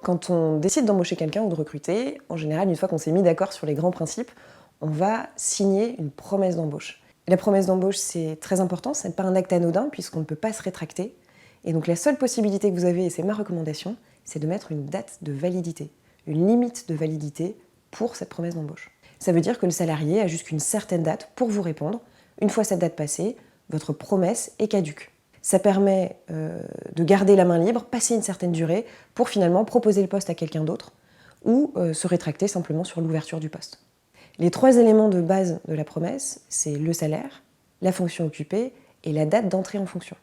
Quand on décide d'embaucher quelqu'un ou de recruter, en général, une fois qu'on s'est mis d'accord sur les grands principes, on va signer une promesse d'embauche. Et la promesse d'embauche, c'est très important, ce n'est pas un acte anodin puisqu'on ne peut pas se rétracter. Et donc la seule possibilité que vous avez, et c'est ma recommandation, c'est de mettre une date de validité, une limite de validité pour cette promesse d'embauche. Ça veut dire que le salarié a jusqu'une certaine date pour vous répondre. Une fois cette date passée, votre promesse est caduque. Ça permet de garder la main libre, passer une certaine durée, pour finalement proposer le poste à quelqu'un d'autre ou se rétracter simplement sur l'ouverture du poste. Les 3 éléments de base de la promesse, c'est le salaire, la fonction occupée et la date d'entrée en fonction.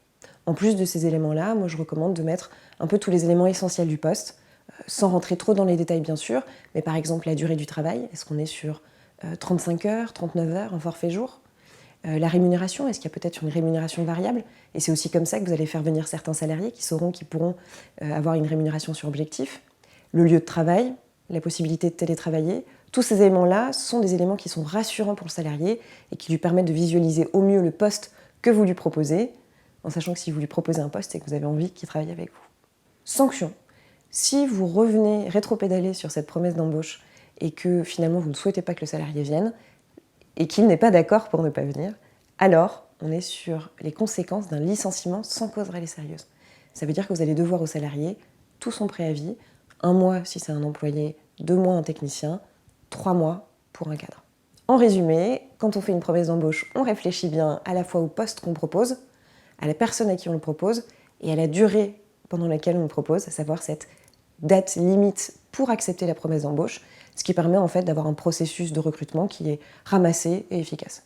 En plus de ces éléments-là, moi je recommande de mettre un peu tous les éléments essentiels du poste, sans rentrer trop dans les détails bien sûr, mais par exemple la durée du travail, est-ce qu'on est sur 35 heures, 39 heures, un forfait jour ? La rémunération, est-ce qu'il y a peut-être une rémunération variable? Et c'est aussi comme ça que vous allez faire venir certains salariés qui pourront avoir une rémunération sur objectif. Le lieu de travail, la possibilité de télétravailler, tous ces éléments-là sont des éléments qui sont rassurants pour le salarié et qui lui permettent de visualiser au mieux le poste que vous lui proposez, en sachant que si vous lui proposez un poste, c'est que vous avez envie qu'il travaille avec vous. Sanction. Si vous revenez rétropédaler sur cette promesse d'embauche et que finalement vous ne souhaitez pas que le salarié vienne, et qu'il n'est pas d'accord pour ne pas venir, alors on est sur les conséquences d'un licenciement sans cause réelle et sérieuse. Ça veut dire que vous allez devoir au salarié tout son préavis, 1 mois si c'est un employé, 2 mois un technicien, 3 mois pour un cadre. En résumé, quand on fait une promesse d'embauche, on réfléchit bien à la fois au poste qu'on propose, à la personne à qui on le propose et à la durée pendant laquelle on le propose, à savoir cette date limite pour accepter la promesse d'embauche, ce qui permet en fait d'avoir un processus de recrutement qui est ramassé et efficace.